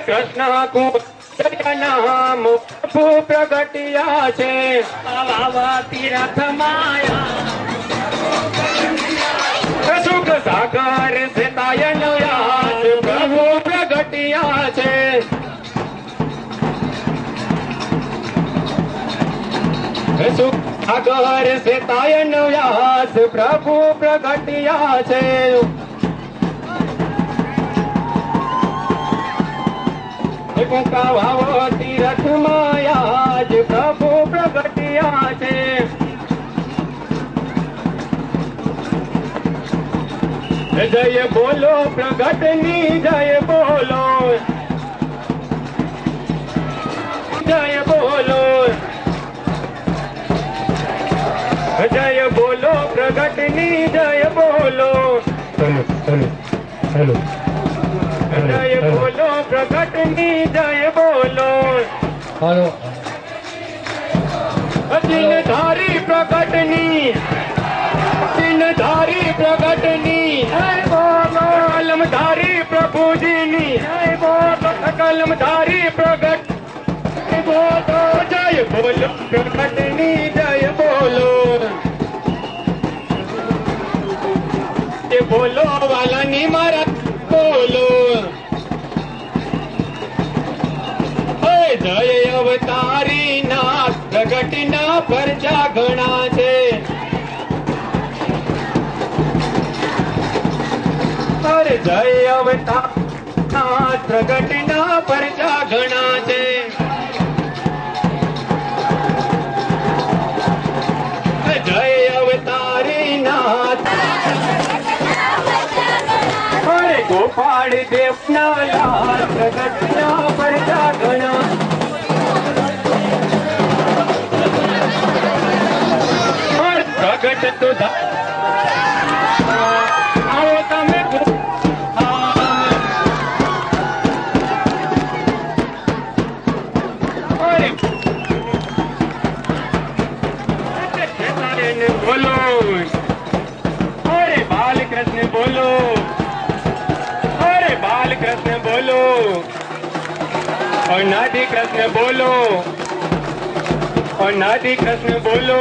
કૃષ્ણ નામ પ્રભુ પ્રગટ્યા છે તીરથ માયા સુખ સાગર સિતાયન યાદ પ્રભુ પ્રગટ્યા છે સુખ સાગર સિતાયન યાદ પ્રભુ પ્રગટ્યા છે ભાવો તીરથ માયા જ પ્રભુ પ્રગટ્યા છે જય બોલો પ્રગટની જય બોલો જય બોલો જય બોલો પ્રગટની જય બોલો હેલો જય બોલો પ્રગટની જય બોલો હાલો ધારી પ્રગટની પ્રગટની જય બોલો કલમધારી પ્રભુજીની જય બોલો કલમધારી પ્રગટ બોલો જય બોલો પ્રગટની જય બોલો જય બોલો વાલાની મારા બોલો જય અવતારી ના પ્રગટના પરચા ઘણા છે અરે જય અવતાર પ્રગટના પરચા ઘણા છે જય અવતારી નાથ અરે ગોપાળ દેવના લાલ પ્રગટના પરચા ઘણા પ્રગટ તો આવો તમે બોલો અરે બાલકૃષ્ણ બોલો અરે બાલકૃષ્ણ બોલો અનાદિ કૃષ્ણ બોલો અનાદિ કૃષ્ણ બોલો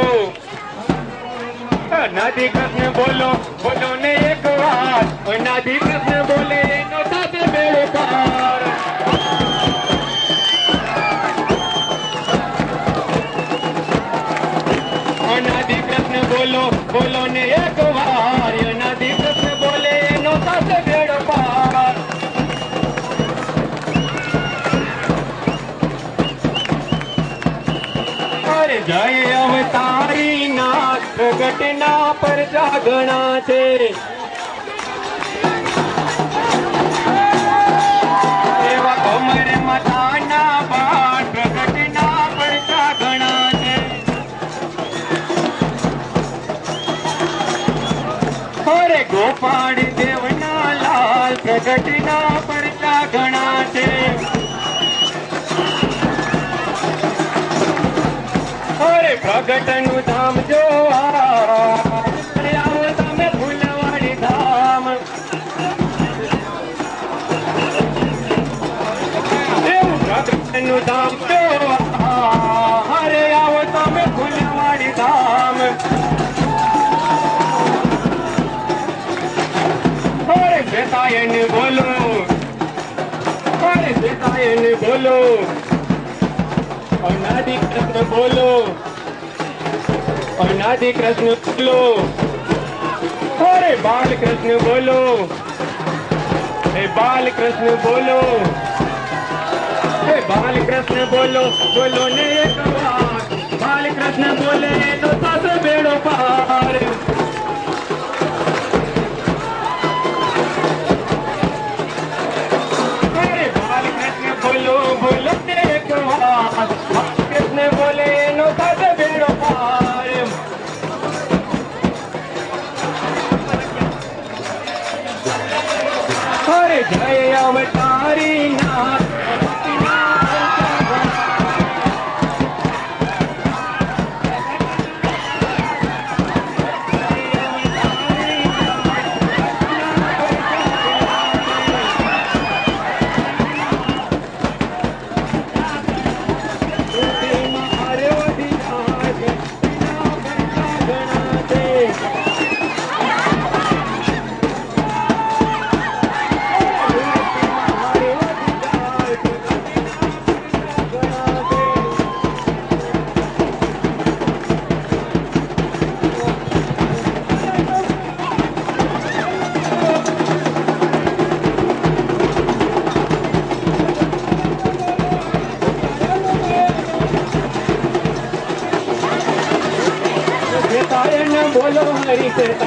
અનાદિ કૃષ્ણ બોલો બોલો ને એક વાર અનાદિ કૃષ્ણ બોલે એનો સાથે બેડો પાર અનાદિ કૃષ્ણ બોલો બોલો ને એક વાર અનાદિ કૃષ્ણ બોલે એનો સાથે બેડો પાર અરે જય અવતારી નાથ પ્રગટના પર જાગણા છે એવા કમર માતાના બાળ પ્રગટના પર જાગણા છે અરે ગોપાળ દેવના લાલ પ્રગટના પર જાગણા છે અરે પ્રગટનું ધામ જોવા આવો તમે ફૂલવાડી ધામ એવું પ્રગટનું ધામ જોવા અરે આવો તમે ફૂલવાડી ધામ અરે બેતાયન બોલો અરે બેતાયન બોલો અનાદિ કૃષ્ણ બોલો અનાદિ કૃષ્ણ બોલો અરે બાલકૃષ્ણ બોલો હે બાલકૃષ્ણ બોલો હે બાલકૃષ્ણ બોલો બોલો ને એક વાર બાલકૃષ્ણ બોલે તો સાસ બેડો પાર અરે બાલકૃષ્ણ બોલો બોલો ને એક વાર કૃષ્ણ બોલે નો સાથે બેડો પાર અરે જય અવતારી નાથ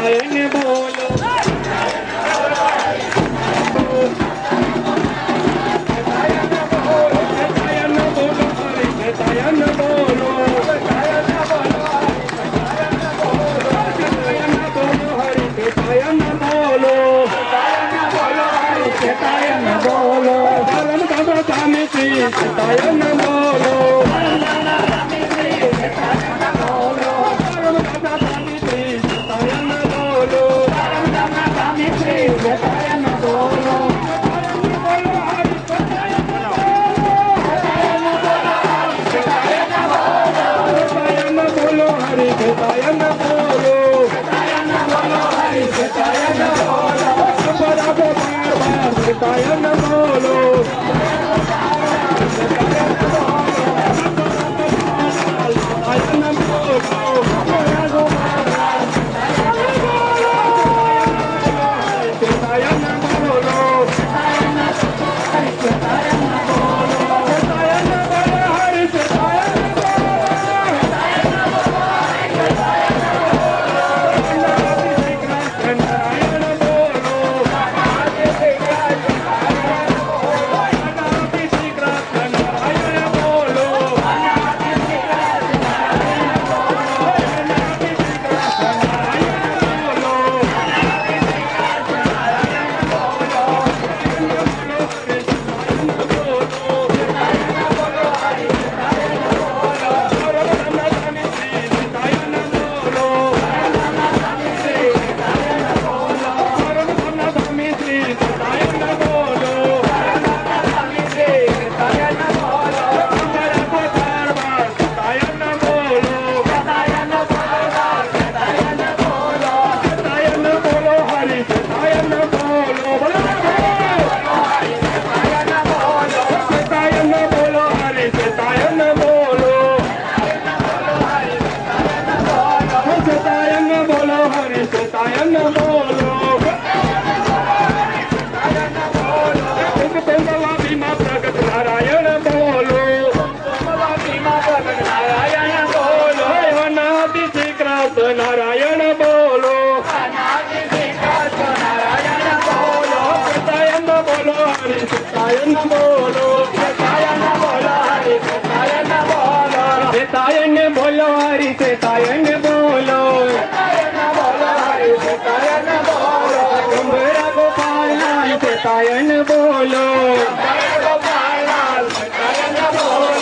सतायन बोलो सतायन बोलो नारायण बोलो सतायन बोलो हरि सतायन बोलो सतायन बोलो हरि सतायन बोलो सतायन बोलो हरि सतायन बोलो सतायन बोलो कुंभरा गोपाल लाल सतायन बोलो गोपाल लाल सतायन बोलो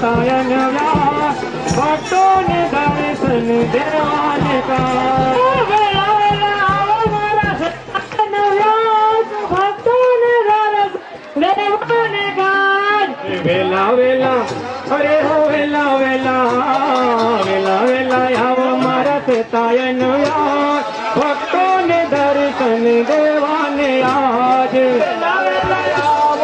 सायन व्यास भक्तों ने दर्शन देवाने का वेला वेला आओ मारा सायन व्यास भक्तों ने दर्शन देवाने का वेला वेला अरे हो वेला वेला वेला वेला आओ मारा सायन व्यास भक्तों ने दर्शन देवाने आज वेला वेला आओ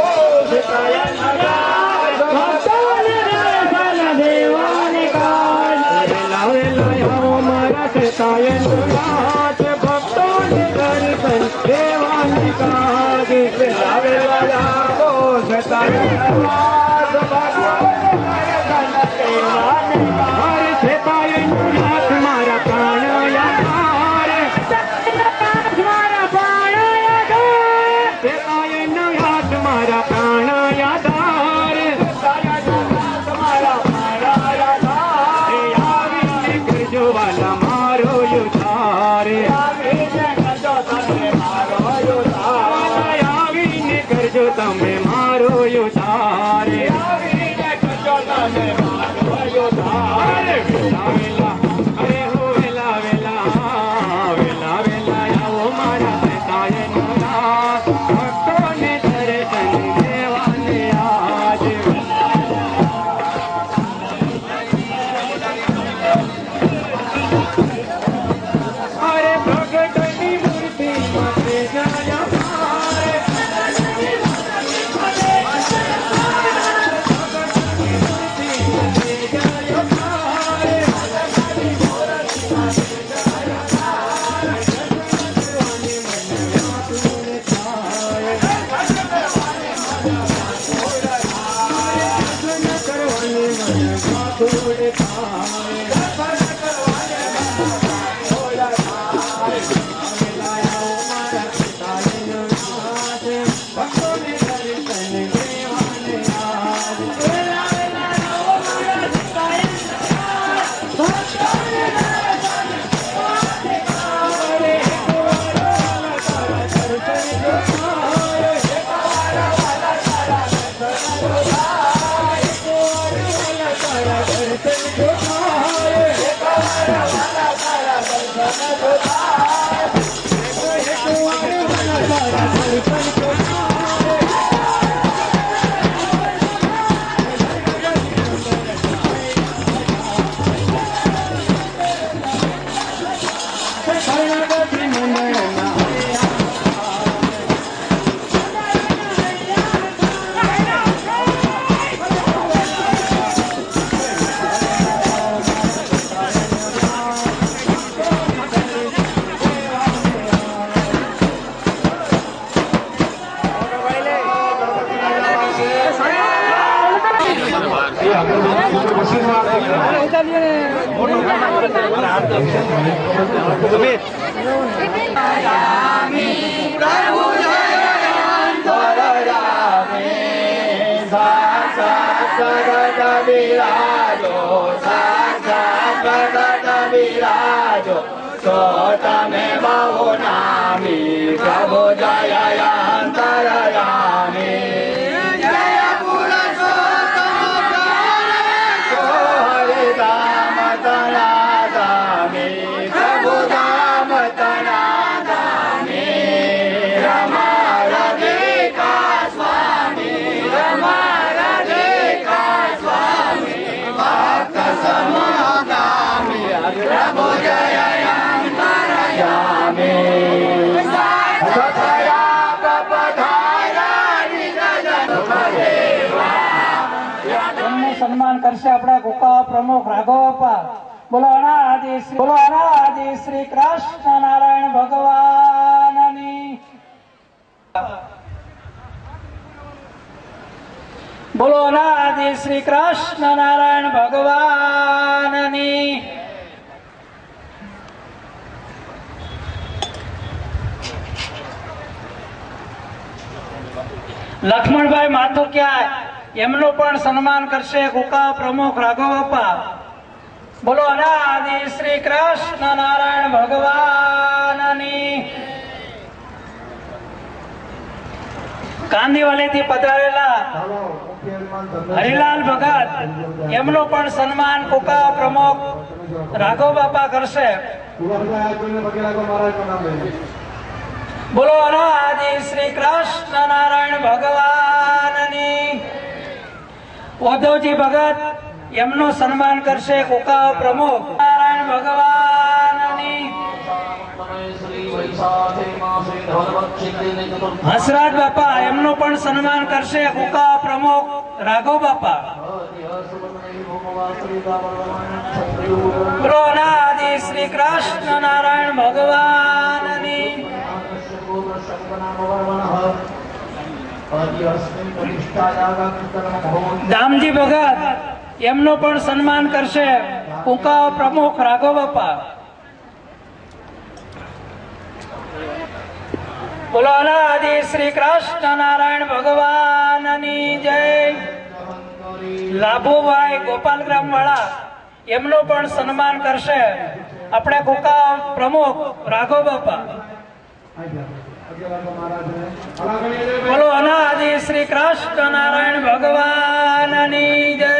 सायन व्यास भक्तों ने दर्शन देवाने का वेला वेला आओ मारा सायन व्यास भक्तों ने दर्शन देवाने का वेला वेला आओ सायन व्यास भक्तों ने दर्शन देवाने का हर सायन व्यास मारा प्राण यादार मारा प्राण यादार सायन व्यास मारा प्राण यादार सायन व्यास मारा प्राण यादार आवीने करजो वाला मारो युधार आवीने करजो तमे मारो युधार आवीने करजो तमे मारो युधार आवीने करजो तमे मारो युधार वेला वेला अरे हो वेला वेला वेला वेला आओ मारा सायन व्यास भक्तों ने दर्शन देवाने आज अरे प्रगटनी मूर्ति मते जाया So tame bahu nami prabhu jaya antarayami jaya purushottam Hari Ram tanadami prabhu Ram tanadami Rama Radhika Swami Rama Radhika Swami Bhakta Samagami Prabhu Jaya સન્માન કરશે આપણા ગોકા પ્રમુખ રાઘવપ્પા બોલો અનાદિ શ્રી કૃષ્ણ નારાયણ ભગવાનની બોલો અનાદિ શ્રી કૃષ્ણ નારાયણ ભગવાનની લક્ષ્મણભાઈ માથુકિયા એમનું પણ સન્માન કરશે ગોકા પ્રમુખ રાઘવપ્પા બોલો અનાદિ શ્રી કૃષ્ણ નારાયણ ભગવાનની કાંદીવાલી થી પધારેલા હરિલાલ ભગત એમનું પણ સન્માન કુકા પ્રમુખ રાઘવ બાપા કરશે. બોલો અનાદિ શ્રી કૃષ્ણ નારાયણ ભગવાનની. ઉદ્ધવજી ભગત એમનું સન્માન કરશે કુકા પ્રમુખ નારાયણ ભગવાનની. હંસરાજ બાપા એમનું પણ સન્માન કરશે કુકા પ્રમુખ રાઘવ બાપા. બોલો અનાદિ શ્રી કૃષ્ણ નારાયણ ભગવાનની. દામજી ભગત એમનું પણ સન્માન કરશે કુકા પ્રમુખ રાઘવ બાપા. બોલો અનાદિ શ્રી કૃષ્ણ નારાયણ ભગવાનની જય. લાભુભાઈ ગોપાલગ્રામ વાળા એમનું પણ સન્માન કરશે આપણે કુકા પ્રમુખ રાઘવ બાપા. બોલો અનાદિ શ્રી કૃષ્ણ નારાયણ ભગવાનની જય.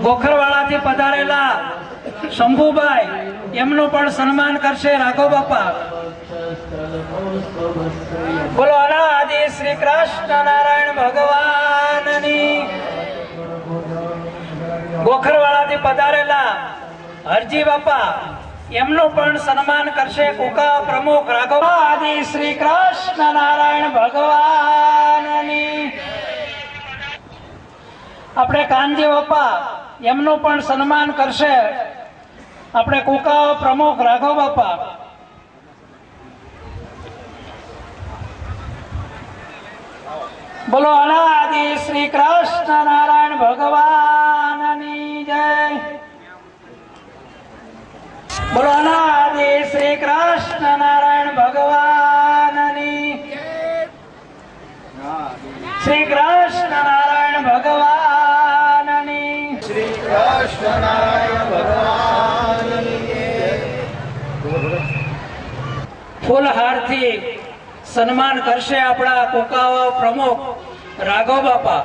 ગોખરવાળાથી પધારેલા શંભુભાઈ એમનું પણ સન્માન કરશે રાઘવ બાપા. બોલો અનાદિ શ્રી કૃષ્ણ નારાયણ ભગવાનની. ગોખરવાળાથી પધારેલા હરજી બાપા એમનું પણ સન્માન કરશે કુકા પ્રમુખ રાઘવ. આદિ શ્રી કૃષ્ણ નારાયણ ભગવાનની. આપણે કાનજી બાપા એમનું પણ સન્માન કરશે આપણે કુકા પ્રમુખ રાઘવ બાપા. બોલો અનાદિ શ્રી કૃષ્ણ નારાયણ ભગવાનની જય. બોલો અનાદિ શ્રી કૃષ્ણ નારાયણ ભગવાનની. શ્રી કૃષ્ણ નારાયણ ભગવાનની. શ્રી કૃષ્ણ નારાયણ ભગવાનની. ફૂલહારથી સન્માન કરશે આપણા કુકાવા પ્રમુખ રાઘવ બાપા.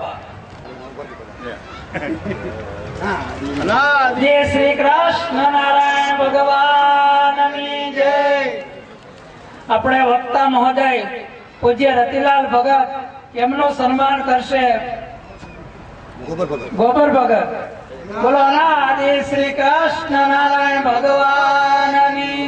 જય શ્રી કૃષ્ણ નારાયણ ભગવાનની જય. આપણે વક્તા મહોદય પૂજ્ય રતિલાલ ભગત એમનું સન્માન કરશે ગોબર ભગત. બોલો અનાદિ શ્રી કૃષ્ણ નારાયણ ભગવાનની.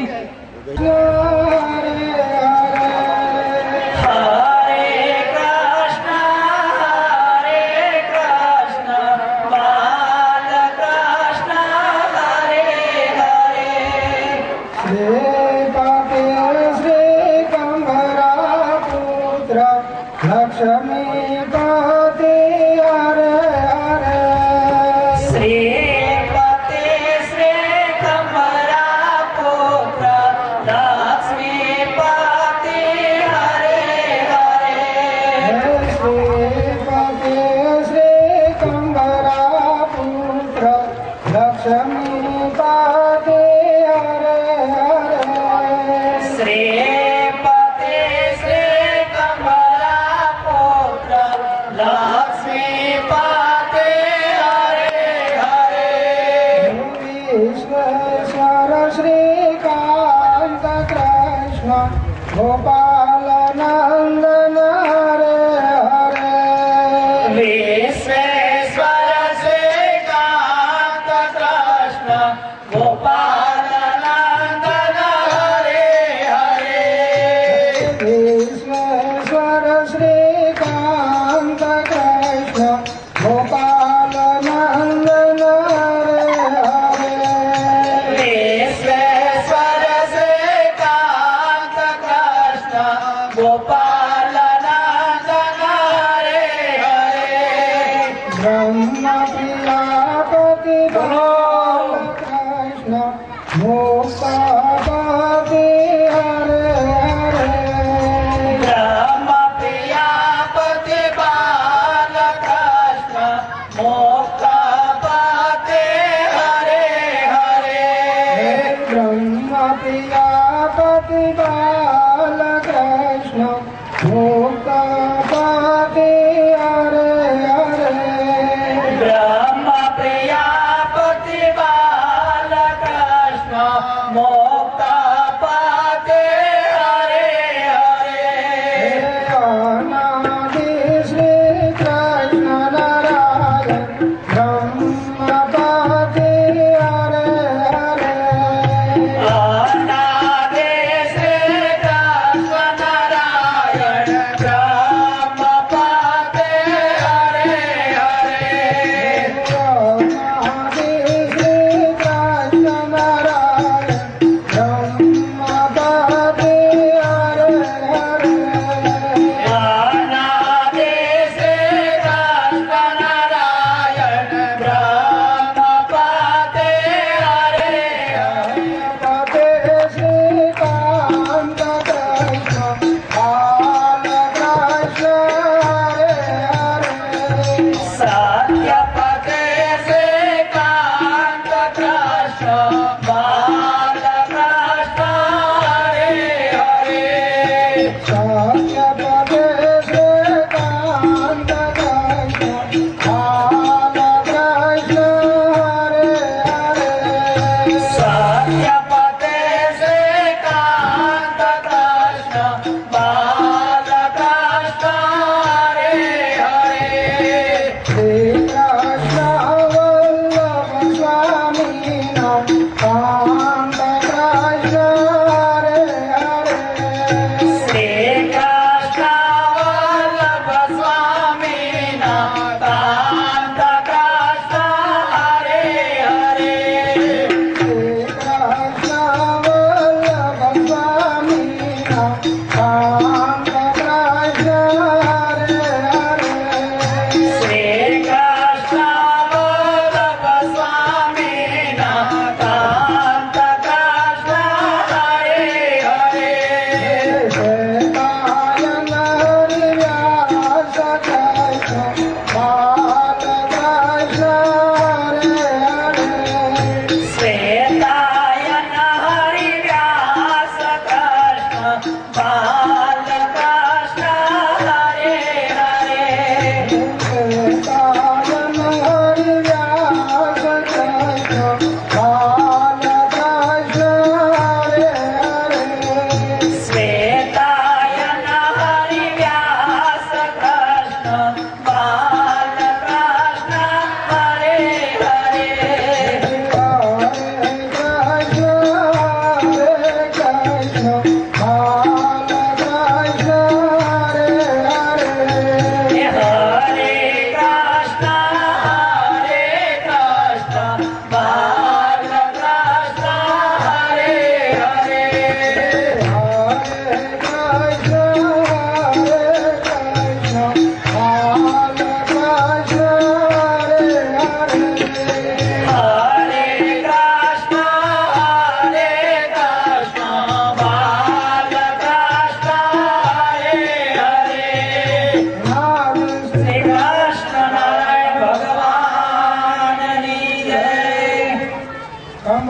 ગોપાલ નંદન હરે હરે. વિશ્વેશ્વર શ્રીકાંત કૃષ્ણ ગોપાલ નંદન હરે હરે. વિશ્વેશ્વર શ્રીકાંત કૃષ્ણ ગોપાલ નંદન હરે હરે. વિશ્વેશ્વર શ્રીકાંત કૃષ્ણ ગોપાલ નંદન હરે હરે. બ્રહ્મ પ્રિયાપતિ બાલકૃષ્ણ મોક્ષપતિ હરે હરે. બ્રહ્મ પ્રિયાપતિ બાલકૃષ્ણ મોક્ષપતિ હરે હરે. બ્રહ્મ પ્રિયાપતિ બાલકૃષ્ણ મોક્ષપતિ હરે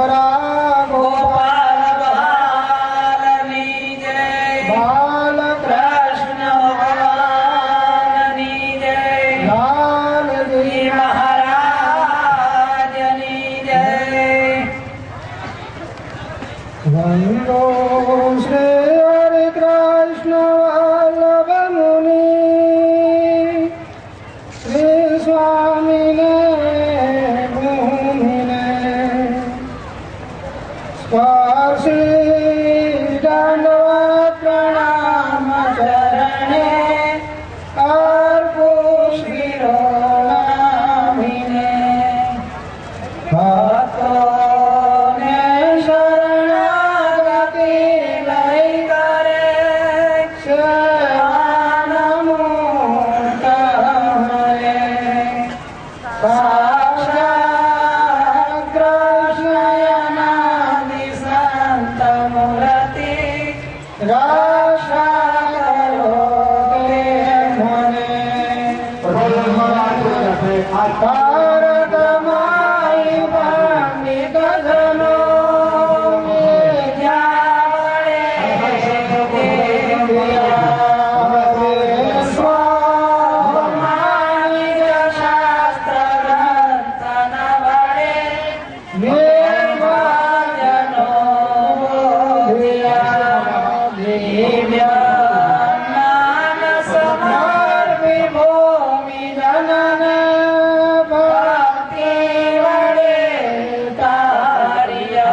यशोधरा ગોપાલ બાલની જય बालकृष्ण કૃષ્ણ ભગવાનની જય लालजी મહારાજની જય वंदो श्री हरि कृष्ण वल्लभ मुनि श्री स्वामी ने भूमिने स्पर्शी दंडवत प्रणाम चरणे अर्पुष गिरोनाभिने भक्तोने शरणागति लई करे क्षमानमुक्तमये साक्षात् कृष्णयनादि संत मूर्ति रक्षा करो ते मने भारत माई पंडित जनो विद्या बड़े स्वामानिक शास्त्र ग्रंथ न बड़े निर्वाजनो बोधिया दिव्य ज्ञान समर्पि भूमि जनन भक्ति वडे तारिया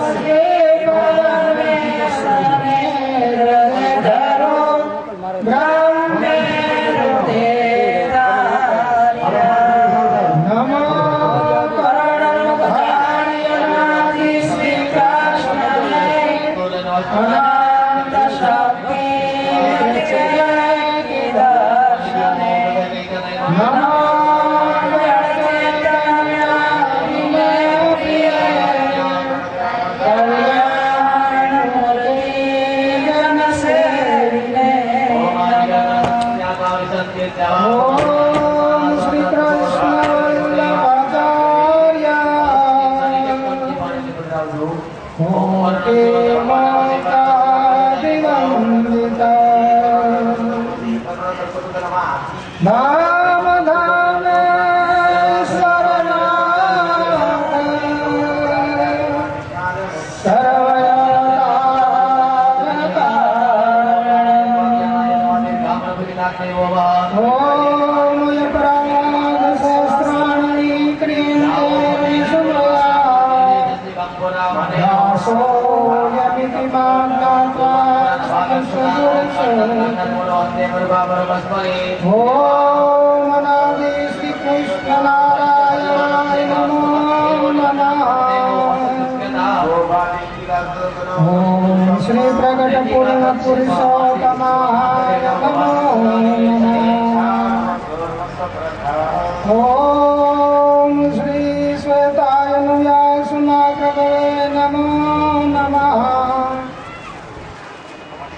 श्री परमेश्वरे हृदयधरो ब्रह्मे हृदयधारिया नमो करुणानिधि श्री कृष्ण अनंत शक्ति की दर्शने नमो चैतन्यादिने प्रिय कल्याण मूर्ति जन सेविने ओम श्री कृष्ण वल्लभाचार्य ओके मोकादिवन्दिता धाम धामेश्वरनाथ सर्वयोगानकारणम् ओम यपराध सहस्राणि क्रियन्ते विष्णुया दासो यमिति मां ज्ञात्वा ओम अनादि श्री कृष्ण नारायणाय नमो नमः ओम श्री प्रकट पूर्ण पुरुषोत्तमाय नमो नमः ओम श्री श्वेताय व्यासनाप्रभवे नमो नमः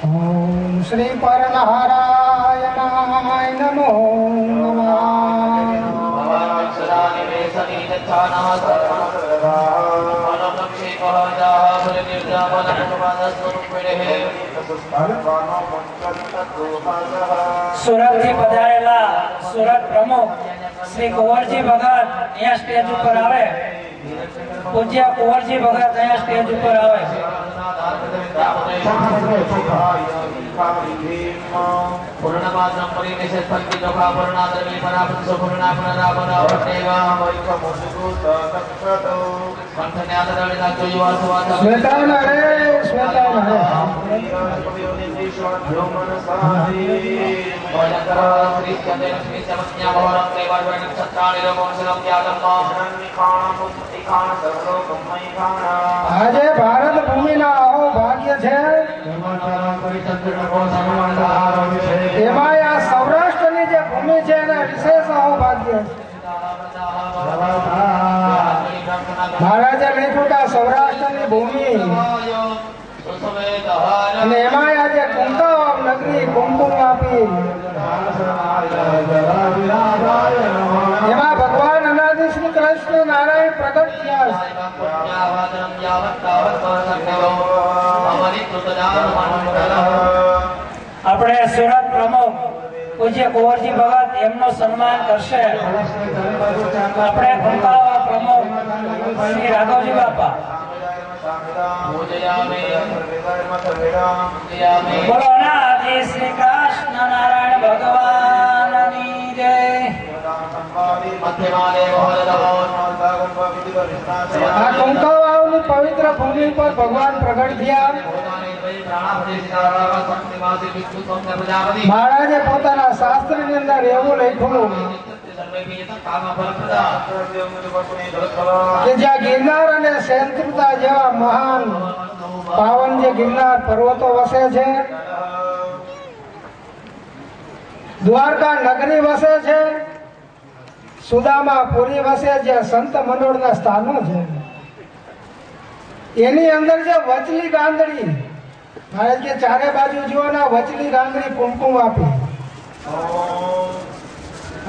ओम श्री परनारायणाय नमो नमः સુરત થી પધારેલા સુરત પ્રમુખ શ્રી કુંવરજી ભગત અહીંયા સ્ટેજ ઉપર આવે પૂજ્ય કુંવરજી ભગત અહીંયા સ્ટેજ ઉપર આવે પૂર્ણપાત્રમ પરિવેશિત ભક્તિ જોખા પૂર્ણાદ્રવી પરાપતિ સુપૂર્ણા પુનરાપના વટેવા કંઠન્યાદરણિના જોયુવા સુવાતા श्वेतान हरे श्वेतान हरे શ્રી ચંદ્ર શ્રી ચમસ્યા ભવરમ દેવાર્વણ નક્ષત્રાણિ રોગોંસલમ ત્યાગમ આજે ભારત ભૂમિના અહો ભાગ્ય છે એમાં આ સૌરાષ્ટ્રની જે ભૂમિ છે એના વિશેષ અહો ભાગ્ય મહારાજે લખ્યું કે સૌરાષ્ટ્રની ભૂમિ અને એમાં આજે કુંકમ નગરી કુમકુમ આપી એમાં ભગવાન અનાદિ શ્રી કૃષ્ણ નારાયણ આપણે સુરત પ્રમુખ પૂજ્ય કુંવરજી ભગત એમનું સન્માન કરશે. આપણે કંકાવા પ્રમુખ શ્રી રાઘવજી બાપા. બોલો અનાદિ શ્રી કૃષ્ણ નારાયણ ભગવાનની જય. આ કંકાવાવની પવિત્ર ભૂમિ પર ભગવાન પ્રગટ થયા. મહારાજે પોતાના શાસ્ત્રની અંદર એવું લખ્યું કે જ્યાં ગિરનાર અને સેન્દ્રતા જેવા મહાન પાવન જે ગિરનાર પર્વતો વસે છે, દ્વારકા નગરી વસે છે, સુદામા પુરી વસે છે, સંત મંડળના સ્થાનો છે, એની અંદર જે વચલી ગાંધડી મહારાજ કે ચારે બાજુ જોવાના વચલી ગાંધડી કુમકુમ આપી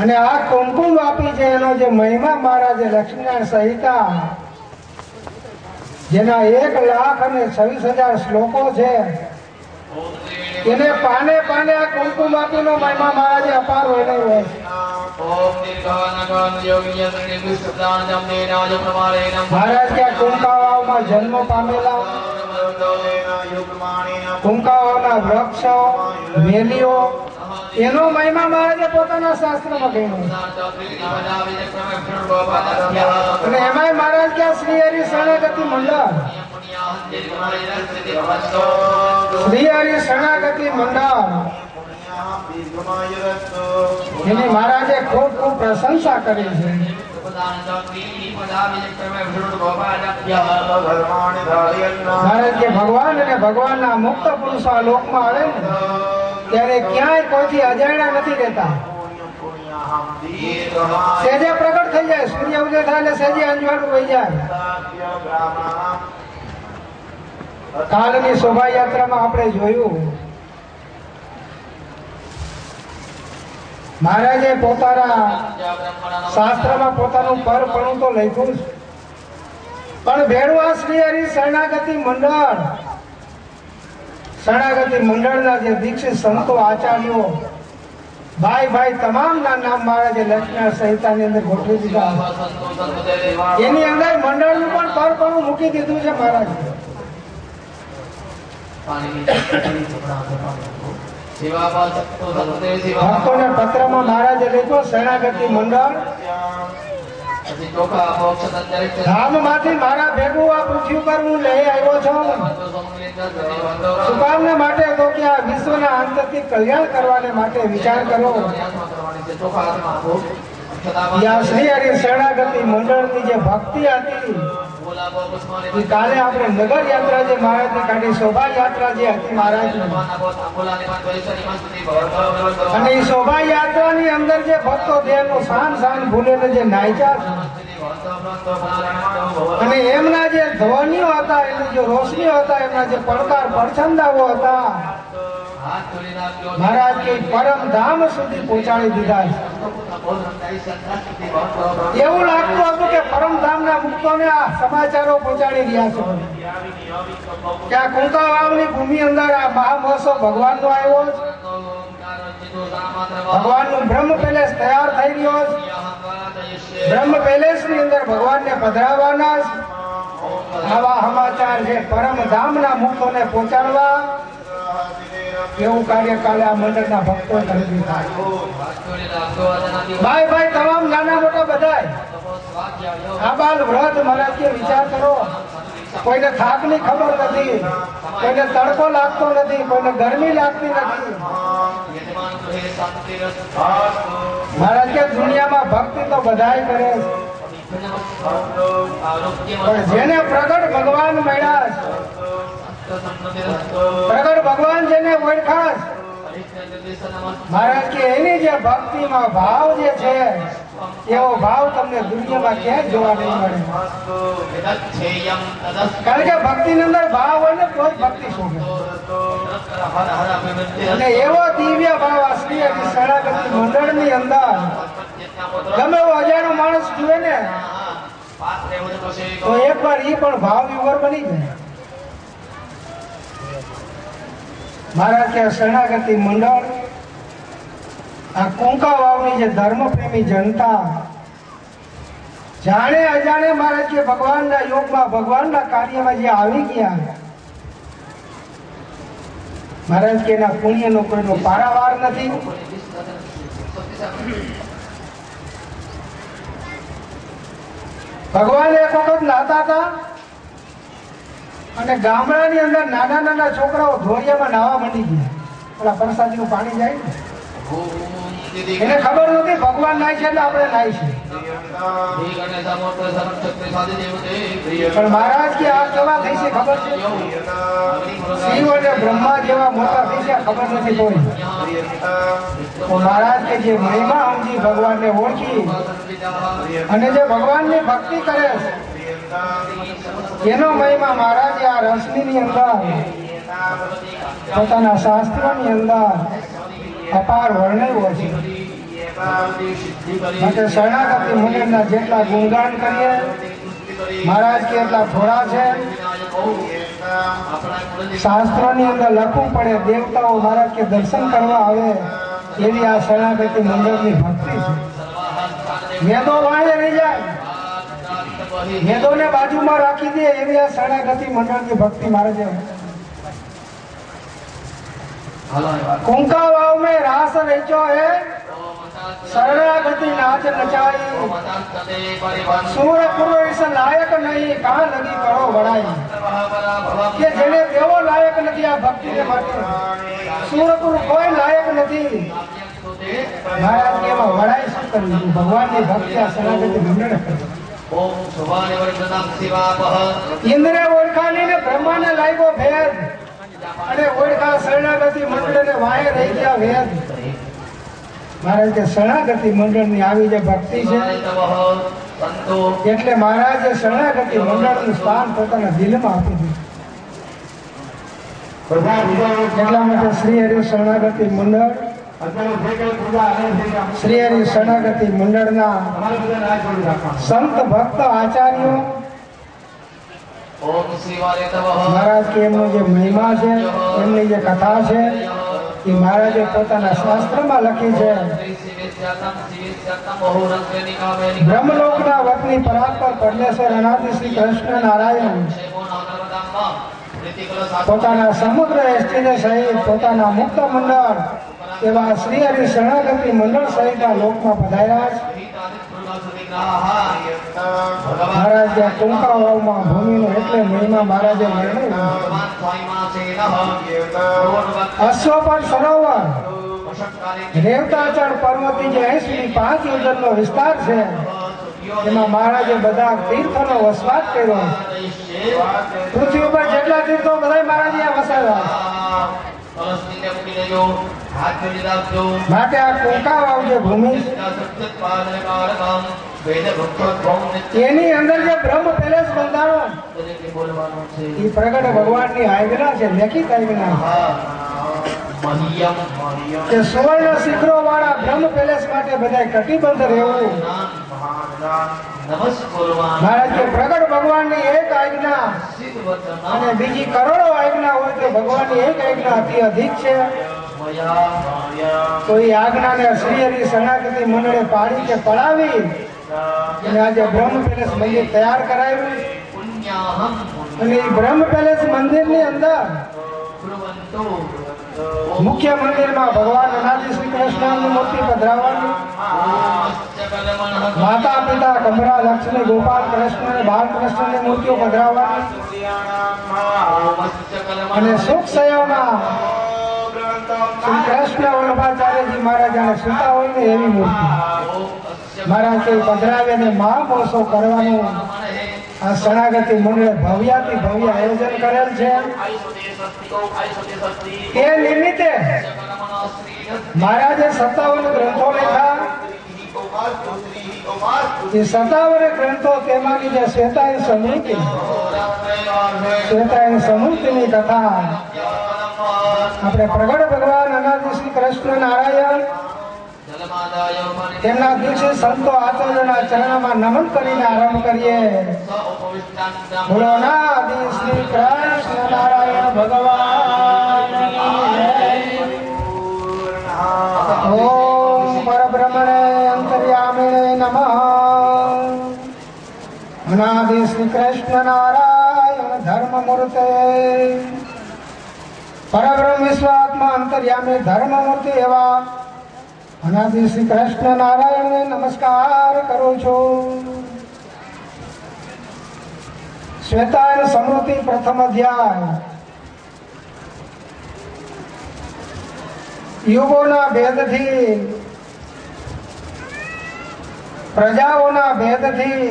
અને આ કુમકુમ આપી છે એનો જે મહિમા મહારાજે લક્ષ્મીનારાયણ સંહિતા જેના 1,26,000 શ્લોકો છે એને પાને પાને આ કુમકુમ આપીનો મહિમા મહારાજે અપાર વર્ણવ્યો હોય. મહારાજ કે કુંકાવાવમાં જન્મ પામેલા કુંકાવાવના વૃક્ષો વેલીઓ એનો મહિમા મહારાજે પોતાના શાસ્ત્રમાં કહ્યું. અને એમાંય મહારાજ કે શ્રી હરિ શરણાગતિ મંડળ શ્રી હરિ શરણાગતિ મંડળ એની મહારાજે ખૂબ ખૂબ પ્રશંસા કરી છે. મહારાજ કે ભગવાન અને ભગવાનના મુક્ત પુરુષો આ લોકમાં આવે ને ત્યારે ક્યાંય કોઈથી અજાણ્યા નથી રહેતા. સેજે પ્રગટ થઈ જાય, સૂર્ય ઉદય થાય એટલે સેજે અંજવાળું વહી જાય. કાલની શોભાયાત્રામાં આપણે જોયું મહારાજે પોતાના શાસ્ત્રમાં પોતાનું પરપણું તો લખ્યું છે, પણ ભેળવા શ્રી હરિ શરણાગતિ મંડળ શરણાગતિ મંડળના જે દીક્ષિત સંતો આચાર્યો ભાઈ ભાઈ તમામના નામ મહારાજે લક્ષ્મીનારાયણ સંહિતાની અંદર ગોઠવી દીધા. એની અંદર મંડળનું પણ પરપણું મૂકી દીધું છે મહારાજે. ભક્તોને પત્રમાં મહારાજે લખ્યો શરણાગતિ મંડળ ધામમાંથી મારા ભેગું આ પૃથ્વી પર હું લઈ આવ્યો છું. શું કામને માટે તો કે આ વિશ્વના અંતથી કલ્યાણ કરવાને માટે વિચાર કરો. શ્રી હરિ શરણાગતિ મંડળની જે ભક્તિ હતી કાલે આપણે નગર યાત્રા જે મહારાજની કાઢી શોભાયાત્રા જે હતી મહારાજની અને એ શોભાયાત્રાની અંદર જે ભક્તો દેહનો શાન ભૂલેને જે નાચ્યા અને એમના જે ધ્વનિઓ હતા, એમની જે રોશનીઓ હતા, એમના જે પડકાર પડછંદાઓ હતા મહારાજ કે પરમ ધામ સુધી પહોંચાડી દીધા. એવું લાગતું હતું કે પરમ ધામના મુક્તોને આ સમાચારો પહોંચાડી રહ્યા છે કે આ કુંકાવાવની ભૂમિ અંદર આ મહામહોત્સવ ભગવાનનો આવ્યો છે. ભગવાનનું બ્રહ્મ પેલેસ તૈયાર થઈ રહ્યો છે. બ્રહ્મ પેલેસની અંદર ભગવાનને પધરાવવાના આવા સમાચાર છે પરમ ધામના મુક્તોને પહોંચાડવા. એવું કાર્ય કાલે આ મંડળના ભક્તો કરી દીધા. ભાઈ ભાઈ તમામ નાના મોટા બધાય આ બાલ વ્રત મહારાજ કે વિચાર કરો. કોઈને થાકની ખબર નથી, કોઈને તડકો લાગતો નથી, કોઈને ગરમી લાગતી નથી. મહારાજ કે દુનિયામાં ભક્તિ તો બધાય કરે પણ જેને પ્રગટ ભગવાન મળ્યા પ્રગટ ભગવાન જેને ઓળખાશ મહારાજ કે એની જે ભક્તિમાં ભાવ જે છે એવો ભાવ તમને દુનિયામાં ક્યાંય જોવા નહીં મળે. કારણ કે ભક્તિની અંદર ભાવ હોય ને તો જ ભક્તિ શોભે. અને એવો દિવ્ય ભાવ આ શ્રી હરિ શરણાગતિ મંડળની અંદર ગમે એવો અજાણો માણસ જુએ ને તો એકવાર ઈ પણ ભાવ વિવર બની જાય. મહારાજ કે શરણાગતિ મંડળ આ કુંકા વાવની જે ધર્મપ્રેમી જનતા જાણે અજાણે મહારાજ કે ભગવાનના યોગમાં ભગવાનના કાર્યમાં જે આવી ગયા, મહારાજ કે એના પુણ્યનો કોઈનો પારાવાર નથી. ભગવાન એક વખત નાતા હતા અને ગામડાની અંદર નાના નાના છોકરાઓ ધોરિયામાં નાવા માંડી ગયા. પેલા પરસાદીનું પાણી જાય ને, એને ખબર નથી ભગવાન નાય છે એટલે આપણે નાય છે. પણ મહારાજ કે આ કેવા થઈ છે ખબર છે? શિવ અને બ્રહ્મા જેવા મોટા થઈ છે ખબર નથી કોઈ. મહારાજ કે જે મહિમા સમજી ભગવાનને ઓળખી અને જે ભગવાનની ભક્તિ કરે એનો મહિમા મહારાજે આ રશ્મિની અંદર પોતાના શાસ્ત્રોની અંદર અપાર વર્ણવ્યો છે. માટે શરણાગતિ મંડળના જેટલા ગુણગાન કરીએ મહારાજ કે એટલા થોડા છે. શાસ્ત્રોની અંદર લખવું પડે, દેવતાઓ મહારાજ કે દર્શન કરવા આવે એવી આ શરણાગતિ મંડળની ભક્તિ છે. વેદો વાણે રહી જાય, વેદોને બાજુમાં રાખી દે એવી આ શરણાગતિ મંડળની ભક્તિ મહારાજે. कुंका वाव में रास रचो है शरणागति नाच नचाई, सूर पुरुष लायक नहीं कहाँ लगी करो बड़ाई. કે જેને દેવો લાયક નથી આ ભક્તિને માટે, સુરપુર કોઈ લાયક નથી. મહારાજ કે એમાં વડાઈ શું કરવી? ભગવાનની ભક્તિ આ શરણાગતિ મંડળ કરે. ઇન્દ્રે ઓળખાની ને બ્રહ્માને લાગ્યો ભેદ અને ઓળખા શરણાગતિ મંડળને વાહે રહી ગયા વેદ. મહારાજ કે શરણાગતિ મંડળની આવી જે ભક્તિ છે એટલે મહારાજે શરણાગતિ મંડળનું સ્થાન પોતાના દિલમાં આપી દીધું. એટલા માટે શ્રી હરિ શરણાગતિ મંડળ, શ્રી હરિ શરણાગતિ મંડળના સંત ભક્ત આચાર્યો મહારાજ કે એમનો જે મહિમા છે, એમની જે કથા છે એ મહારાજે પોતાના શાસ્ત્રમાં લખી છે. બ્રહ્મલોકના વતની પરાત્પર પરમેશ્વર અનાદિ શ્રી કૃષ્ણ નારાયણ પોતાના સમુદ્ર એસટીને સહિત પોતાના મુક્ત મંડળ એવા શ્રી હરિ શરણાગતિ મંડળ સહિતના લોકમાં પધાર્યા છે. મહારાજ જ્યાં ટૂંકા વાવમાં ભૂમિનો એટલે મહિમા મહારાજે વર્ણવ્યો. અશ્વપર સરોવર રેવતાચળ પર્વતની જે 80-5 યોજનનો વિસ્તાર છે એમાં મહારાજે બધા તીર્થોનો વસવાટ કર્યો. પૃથ્વી ઉપર જેટલા તીર્થો બધા મહારાજે વસાવ્યા. માટે આ ટૂંકા વાવ જે ભૂમિ એની અંદર જે બ્રહ્મ પેલેસ બંધાણો એ પ્રગટ ભગવાનની આજ્ઞા છે, લેખિત આજ્ઞા કે સુવર્ણ શિખરો વાળા બ્રહ્મ પેલેસ માટે બધા કટિબદ્ધ રહેવું. મહારાજ કે પ્રગટ ભગવાનની એક આજ્ઞા અને બીજી કરોડો આજ્ઞા હોય તો ભગવાનની એક આજ્ઞા અતિ અધિક છે. તો એ આજ્ઞાને શ્રી હરિ શરણાગતિ મંડળે પાડી કે પડાવી અને આજે બ્રહ્મ પેલેસ મંદિર તૈયાર કરાવ્યું. અને એ બ્રહ્મ પેલેસ મંદિરની અંદર મુખ્ય મંદિરમાં ભગવાન અનાદિ શ્રી કૃષ્ણની મૂર્તિ પધરાવવાની, માતા પિતા કમરા લક્ષ્મી ગોપાલ કૃષ્ણ અને બાલકૃષ્ણની મૂર્તિઓ પધરાવવાની અને સુખ સયામાં શ્રી કૃષ્ણ વલ્લભાચાર્યજી મહારાજ જાણે સુતા હોય ને એવી મૂર્તિ મહારાજ કે પધરાવે ને મહામહોત્સવ કરવાનું આ શરણાગતિ મંડળે ભવ્યાથી ભવ્ય આયોજન કરેલ છે. એ નિમિત્તે મહારાજે 57 ગ્રંથો લખ્યા. એ 57 ગ્રંથો તેમાંની જે શ્વેતાયન સમૃદ્ધિની કથા આપણે પ્રગટ ભગવાન અનાદિ શ્રી કૃષ્ણ નારાયણ તેમના દિવસે સંતો આચાર્યોના ચરણોમાં નમન કરીને આરંભ કરીએ. બોલો નાદિ શ્રી કૃષ્ણ નારાયણ ભગવાન. ઓમ પરબ્રહ્મણે અંતર્યામિણે નમઃ. અનાદિ શ્રી કૃષ્ણ નારાયણ ધર્મમૂર્તે પરબ્રહ્મ વિશ્વાત્મા અંતર્યામી ધર્મમૂર્તિ એવા અનાદિ શ્રી કૃષ્ણ નારાયણને નમસ્કાર કરું છું. શ્વેતાયન સમૃદ્ધિ પ્રથમ અધ્યાય. યુગોના ભેદથી, પ્રજાઓના ભેદથી,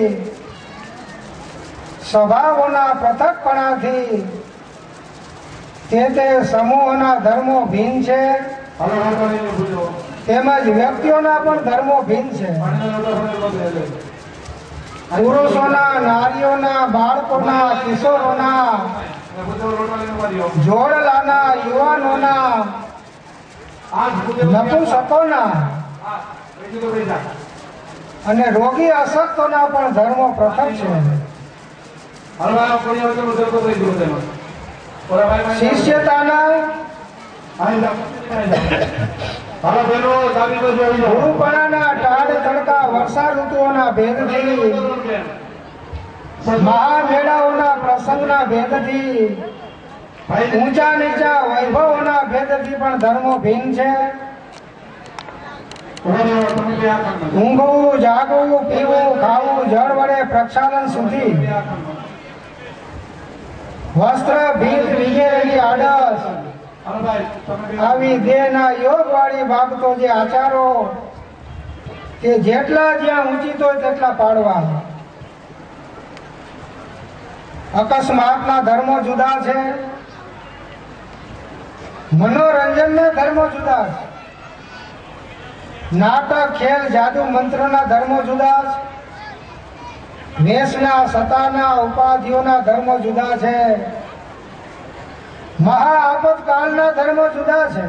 સ્વભાવોના પૃથકપણાથી તે સમૂહોના ધર્મો ભિન્ન છે, તેમજ વ્યક્તિઓના પણ ધર્મો ભિન્ન છે. પુરુષોના, નારીઓના, બાળકોના, કિશોરોના, જોડલાના, યુવાનોના, નપુંસકોના અને રોગી અશક્તોના પણ ધર્મો પૃથક છે. શિષ્યતાના, ગુરુપણાના, ટાઢ તડકા, વર્ષા ઋતુઓના ભેદથી, મહામેળાઓના પ્રસંગના ભેદથી, ઊંચા નીચા વૈભવોના ભેદથી પણ ધર્મો ભિન્ન છે. ઊંઘવું, જાગવું, પીવું, ખાવું, જળ વડે પ્રક્ષાલન સુધી, વસ્ત્ર ભીત વિગેરેની આડસ, આવી દેહના યોગ વાળી બાબતો, જે આચારો કે જેટલા જ્યાં ઊંચિત હોય તેટલા પાડવા. અકસ્માતના ધર્મો જુદા છે, મનોરંજનના ધર્મો જુદા છે, નાટક, ખેલ, જાદુ, મંત્રના ધર્મો જુદા છે, વેશના, સતાના, ઉપાધિઓના ધર્મો જુદા છે, મહા આપતકાળના ધર્મો જુદા છે.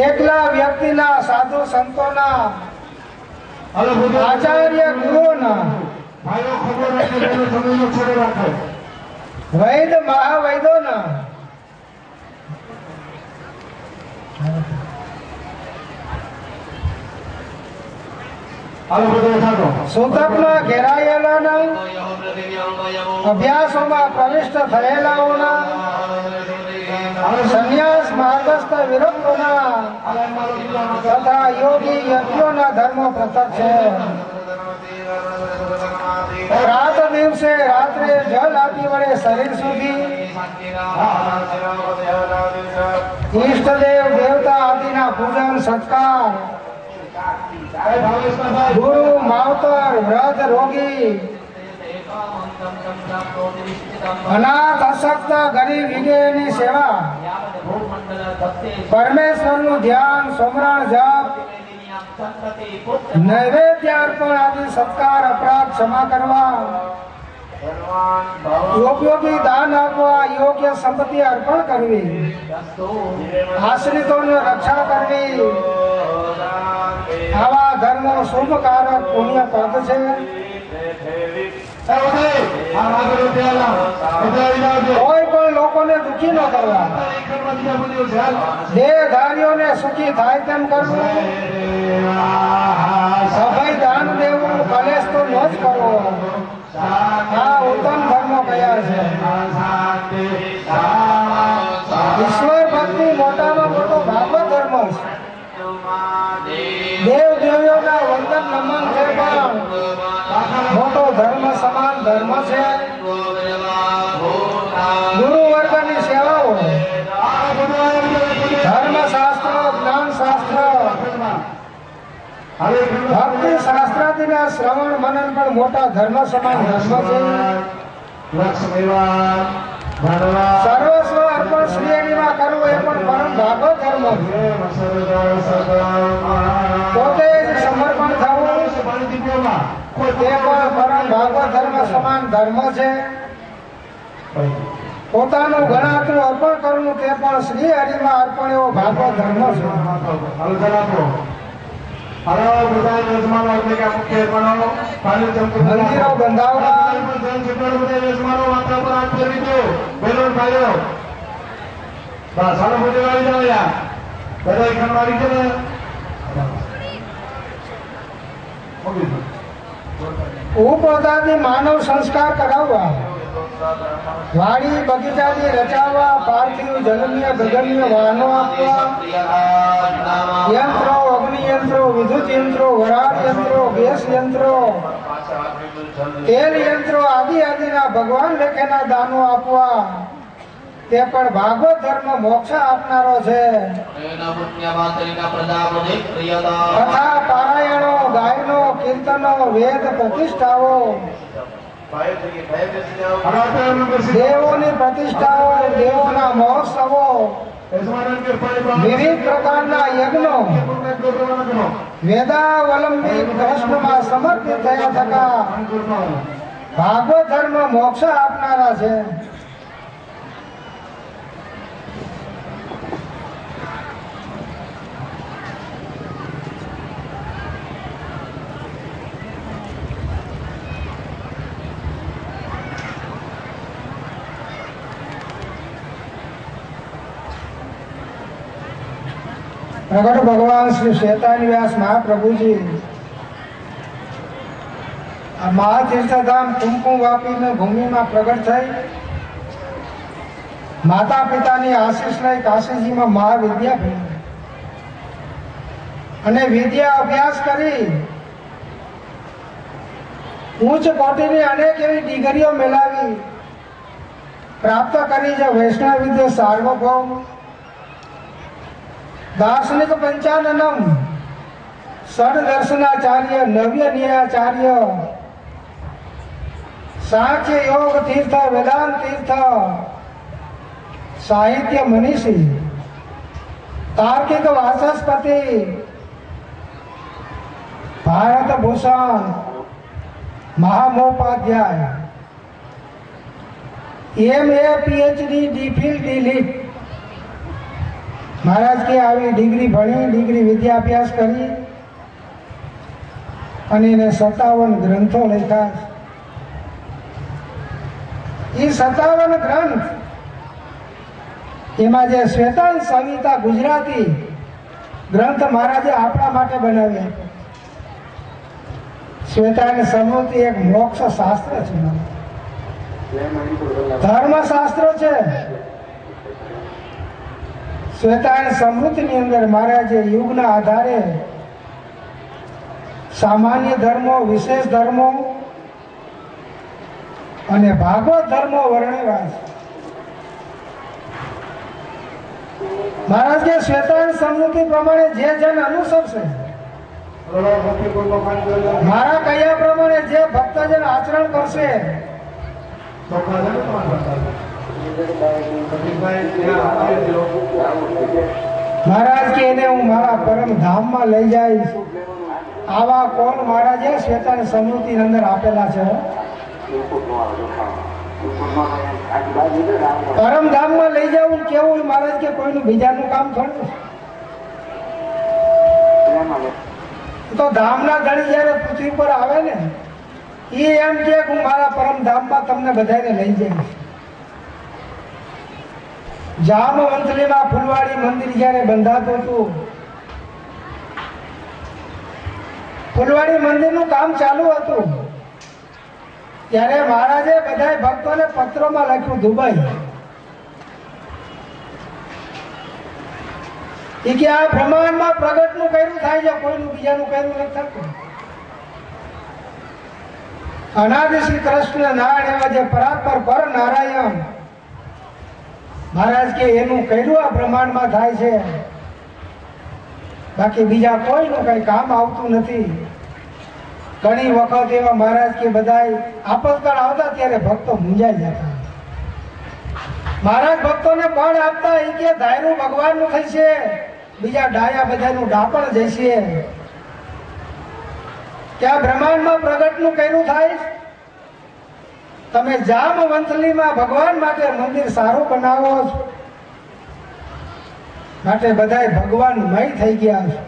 એકલા વ્યક્તિના, સાધુ સંતોના, આચાર્ય ગુરુઓના, વૈદ મહાવૈદોના, સૂતકમાં ઘેરાયેલાના, અભ્યાસોમાં પ્રવિષ્ટ થયેલાઓના, સંન્યાસ માર્ગસ્થ વિરક્તોના તથા યોગી યજ્ઞોના ધર્મો પૃથક છે. રાત દિવસે રાત્રે જલ આપી વડે શરીર સુધી, ઈષ્ટદેવ દેવતા આદિના પૂજન સત્કાર, ગુરુ, માવતર, વૃદ્ધ, રોગી, અનાથ, અશક્ત, ગરીબ વગેરેની સેવા, પરમેશ્વરનું ધ્યાન, સ્મરણ, જપ, નૈવેદ્ય અર્પણ આદિ સત્કાર, અપરાધ ક્ષમા કરવા, યોગ્યોગી દાન આપવા, યોગ્ય સંપત્તિ અર્પણ કરવી, આશ્રિતોની રક્ષા કરવી, આવા ધર્મો શુભકારક પુણ્ય પદ છે. કોઈ પણ લોકોને દુઃખી ન કરવા, દેહધારીઓને સુખી થાય તેમ કરવું, સભય દાન દેવું, કલેશ તો ન જ કરવો. આ ઉત્તમ ધર્મો કયા છે. ઈશ્વર ભક્તિ મોટામાં મોટો ભાગવત ધર્મ છે. દેવ દેવીઓના વંદન નમન છે, પણ મોટો ધર્મ સમાન ધર્મ છે. ગુરુ વર્ગની સેવાઓ, ધર્મશાસ્ત્ર, જ્ઞાન શાસ્ત્ર, ભક્તિ શાસ્ત્રાદિના શ્રવણ મનન પણ મોટા ધર્મ સમાન ધર્મ છે. સર્વસ્વ અર્પણ શ્રેણીમાં કરવું એ પણ પરમ ભાગવત ધર્મ છે. પોતે જ સમર્પણ થવું તે પણ પરમ ભાગવત ધર્મ સમાન ધર્મ છે. પોતાનું ગણાતું અર્પણ કરવું તે પણ શ્રી હરિમાં અર્પણ એવો ભાગવત ધર્મ છે. મંદિરો બંધાવવા ઉપજાતિ માનવ સંસ્કાર કરાવવા વાડી બગીચાની રચાવવા પાર્થિવ જનન્ય ગગન્ય વાહનો આપવા યંત્રો અગ્નિયંત્રો વિદ્યુત યંત્રો વરાળ યંત્રો ગેસ યંત્રો તેલ યંત્રો આદિના ભગવાન લેખેના દાનો આપવા તે પણ ભાગવત ધર્મ મોક્ષ આપનારો છે. કથા પારાયણો ગાયનો કીર્તનો વેદ પ્રતિષ્ઠાઓ દેવોની પ્રતિષ્ઠાઓ દેવોના મહોત્સવો વિવિધ પ્રકારના યજ્ઞો વેદાવલંબી કૃષ્ણમાં સમર્પિત થયા થકા ભાગવત ધર્મ મોક્ષ આપનારા છે. प्रगट भगवान श्री शैतान व्यास महाप्रभुजी महातीर्थधाम कुमकुम वापी में भूमि में प्रगट थई माता पिता की आशीष लई काशीजी में महाविद्या भणी अने विद्या अभ्यास करी उच्च कोटि अनेक एवी डिग्रीओ मेळवी प्राप्त करी जो वैष्णव विद्या सार्वभौम दार्शनिक पंचाननम षड दर्शनाचार्य नव्य न्यायाचार्य सांख्य योग तीर्थ वेदांत तीर्थ साहित्य मनीषी तार्किक वाचस्पति भारत भूषण महामहोपाध्याय MA PhD DPhil DLit महाराज के આવી ડિગ્રી ભણી ડિગ્રી વિદ્યાભ્યાસ કરી અને એને 57 ગ્રંથો લખ્યા. એ 57 ગ્રંથ એમાં જે શ્વેતાંગ સંહિતા ગુજરાતી ગ્રંથ મહારાજે આપણા માટે બનાવ્યા. શ્વેતાંગ સંહિતા એક મોક્ષ શાસ્ત્ર છે, ધર્મશાસ્ત્ર છે. श्वेतायन समृद्धि अंदर महाराजे युगना आधारे सामान्य धर्मो विशेष धर्मो अने भागवत धर्मो वर्णव्या छे. महाराज के श्वेतायन समृद्धि प्रमाणे जे जन अनुसरशे मारा कह्या प्रमाणे जे भक्तजन आचरण करशे महाराज के ने हूँ मारा परम धाम में लई जाइश. आवा कोण महाराजे श्वेतान समृद्धि अंदर आपेला छे. परम धाम में लई जाऊं केवुं महाराज के कोई बीजानु काम थोड़ुं. तो धाम ना धणी जયારે पृथ्वी पर आवे ने ई एम के हूँ मारा परम धाम में तमने बधाईने लई जाइश. जामवंथली में फुलवाड़ी मंदिर जયારે બંધાતું હતું ફુલવાડી મંદિરનું કામ ચાલુ હતું ત્યારે મહારાજે બધાય ભક્તોને પત્રોમાં લખ્યું દુબઈ કે આ બ્રહ્માંડમાં પ્રગટનું કર્યું થાય છે, કોઈનું બીજાનું કર્યું નથી થતું. અનાદિ શ્રી કૃષ્ણ નારાયણ એવા જે પરાત્પર પર નારાયણ महाराज के एनु कर्યું आ ब्रह्मांड में थाय छे. बाकी बीजा कोईनु कई काम आवतुं नथी. घणी वखत एवा महाराज के बधाई आपत्काल आवता त्यारे भक्तो मूंझाई जता. महाराज भक्तोने पण आपता ए के धायरू भगवाननुं थईशे, बीजा डाया बधायनुं डापण जईशे. क्या ब्रह्मांड में प्रगटनुं कर्યું थाय તમે જામવંથલીમાં ભગવાન માટે મંદિર સારું બનાવો છો માટે બધાય ભગવાનમય થઈ ગયા છે.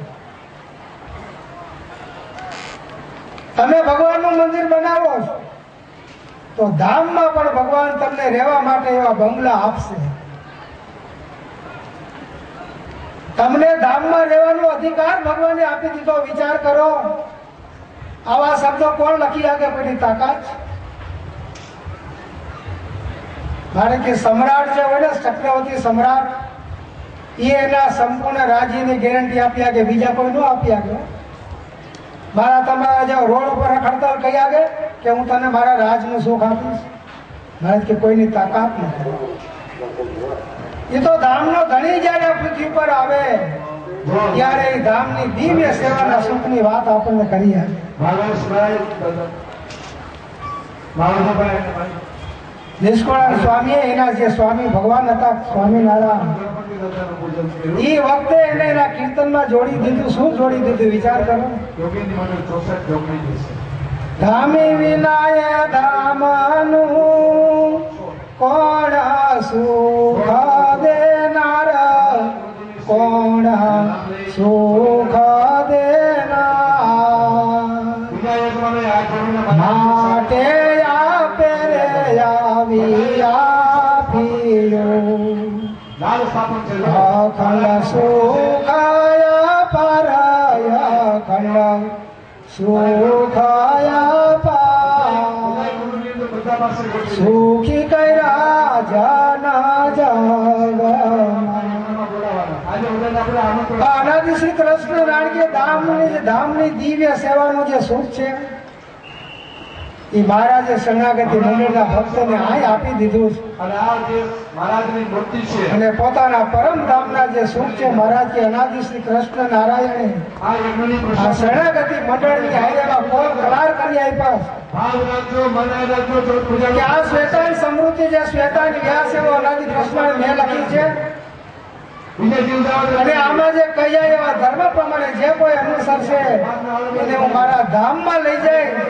તમે ભગવાનનું મંદિર બનાવો છો તો ધામમાં પણ ભગવાન તમને રહેવા માટે એવા બંગલા આપશે. તમને ધામમાં રહેવાનો અધિકાર ભગવાને આપી દીધો. વિચાર કરો, આવા શબ્દો કોણ લખી શકે કોઈની તાકાત છે? મારે કે સમ્રાટ જે હોય ને ચક્રવર્તી સમ્રાટ, એ એના સંપૂર્ણ રાજ્યની ગેરંટી આપ્યા કે બીજા કોઈ ન આપ્યા કે મારા તમારા જે રોડ ઉપર રખડતા કહી આગે કે હું તને મારા રાજનું સુખ આપીશ. મારે કે કોઈની તાકાત નથી. એ તો ધામનો ધણી જ્યારે પૃથ્વી પર આવે ત્યારે એ ધામની દિવ્ય સેવાના સુખની વાત આપણને કરી આવે. નિષ્કુળાનંદ સ્વામીએ એના જે સ્વામી ભગવાન હતા સ્વામિનારાયણ, એ વખતે એને એના કીર્તનમાં જોડી દીધું. શું જોડી દીધું વિચાર કરો. ધામી વિનાય ધામનું કોણ સુખ દેનાર, કોણ સુખ દેનાર, માટે આપે રે આવી આપીયો અખંડ સુખાય પરાય, અખંડ સુખાય સુખી કર્યા જન અનાદિ શ્રી કૃષ્ણ નારાયણ ધામની દિવ્ય સેવાનું જે સુખ છે એ મહારાજે શરણાગતિ મંડળના ભક્તોને આય આપી દીધું છે. અને પોતાના પરમ ધામના જે સુખ છે મહારાજ કે અનાદિ શ્રી કૃષ્ણ નારાયણે આ શરણાગતિ મંડળની હાયરેમાં કોલ કરાર કરી આપ્યા કે આ શ્વેતાન સમૃદ્ધિ જે શ્વેતાન વ્યાસ એવો અનાદિ કૃષ્ણ મેં લખી છે. અને આમાં જે કહ્યા એવા ધર્મ પ્રમાણે જે કોઈ અનુસરશે એને હું મારા ધામમાં લઈ જાય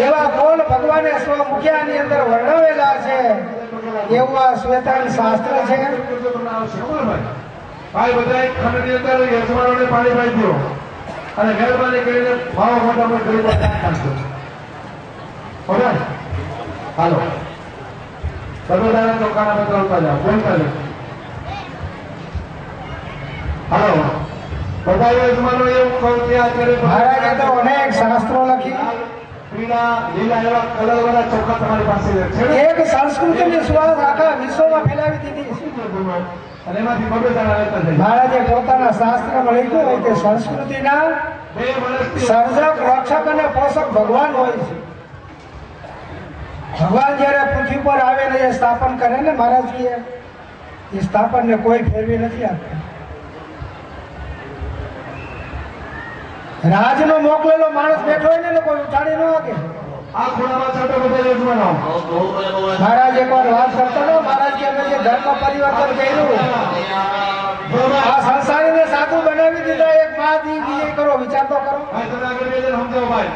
એવા કોણ ભગવાને સ્વમુખ્યાની અંદર વર્ણવેલા છે. એવું આ શ્વેતાન શાસ્ત્ર છે. ભાઈ બધા ખંડની અંદર યજમાનોને પાણી પાઈ દો અને મહેરબાની કરીને ભાવ મોટા મોટા ગરીબ નાખજો. ઓકે, હાલો સર્વદાના ચોખાના બધા ઉતા જાઓ, બોલતા જાઓ. હાલો બધા યજમાનો એવું કહું કે અત્યારે મહારાજે તો અનેક શાસ્ત્રો લખી. પીળા લીલા એવા કલરવાળા ચોખા તમારી પાસે છે. એક સંસ્કૃતિની સુવાસ આખા વિશ્વમાં ફેલાવી દીધી. અને એમાંથી બબે દાણા લેતા જાય. મહારાજે પોતાના શાસ્ત્રમાં લખ્યું હોય કે સંસ્કૃતિના 2 વર્ષથી સર્જક, રક્ષક અને પોષક ભગવાન હોય છે. ભગવાન જયારે પૃથ્વી પર આવે ને એ સ્થાપન કરે ને મહારાજજીએ, એ સ્થાપનને કોઈ ફેરવી નથી આપતા. રાજનો મોકલેલો માણસ બેઠો હોય ને કોઈ ઉઠાડી ન શકે. આ ખૂણામાં ચાટો બધા યજમાનો. મહારાજ એકવાર વાત કરતા ને, મહારાજ કે અમે જે ધર્મ પરિવર્તન કર્યું, આ સંસારીને સાધુ બનાવી દીધા. એક મહાદી વિજય કરો, વિચાર તો કરો. ભાઈ તમે આગળ બેસીને સમજાવો ભાઈ.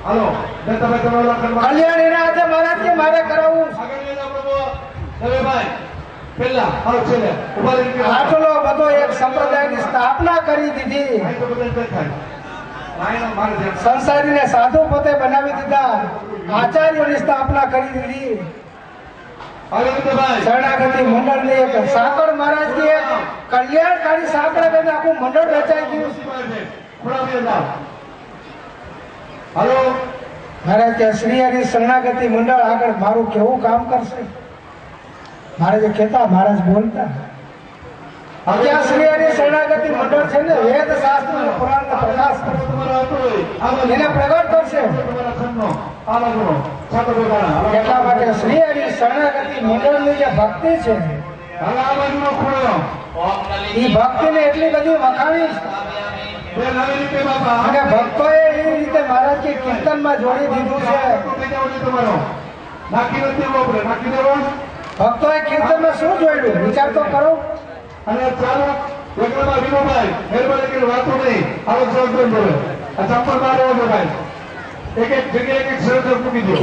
હાલો બે તમે તમારો કલ્યાણ એના હાથે મહારાજ કે મારે કરાવવું. આગળ બેસા પ્રભુ. હવે ભાઈ પહેલા આવો છેલ્લે ઉભા રહીને આટલો બધો એક સંપ્રદાયની સ્થાપના કરી દીધી. ભાઈ તો બધા દેખાય. ભાઈનો માર છે. સંસારીને સાધુ પોતે બનાવી દીધા. આચાર્યોની સ્થાપના કરી દીધી. આગળ બેસો ભાઈ. શરણાગતિ મંડળની એક સાંકળ મહારાજની એક કલ્યાણકારી સાંકળ કરીને આખું મંડળ રચાઈ ગયું. ખૂણામાં જાઓ. હાલો મહારાજ કે શ્રી હરિ શરણાગતિ મંડળ આગળ મારું કેવું કામ કરશે? મહારાજે કહેતા, મહારાજ બોલતા. ત્યાં શ્રી હરિ શરણાગતિ મંડળ છે ને વેદ શાસ્ત્ર અને પુરાણ પ્રકાશ કરશે, તમારો હતો હોય. આ એને પ્રગટ કરશે. તમારા ખંડનો આ લાગનો છાતો બોલાણા. એટલા માટે શ્રી હરિ શરણાગતિ મંડળની જે ભક્તિ છે હાલો આ બાજુનો ખૂણો. એ ભક્તિને એટલી બધી વખાણી છે. બે નવી રીતે બાપા. અને ભક્તોએ એવી રીતે મહારાજ કે કીર્તનમાં જોડી દીધું છે. થઈ જાવ છે તમારો. નાખી નથી દેવો આપણે. નાખી દેવો. ભક્તોએ કીર્તનમાં શું જોડ્યું વિચાર તો કરો. અને ચાલો એકલામાં વિનોભાઈ મહેરબાની કરીને વાતો નહીં. આવો સરસ બોલે. આ ચંપલ મારે ભાઈ એક એક જગ્યાએ એક એક સરસ મૂકી દો.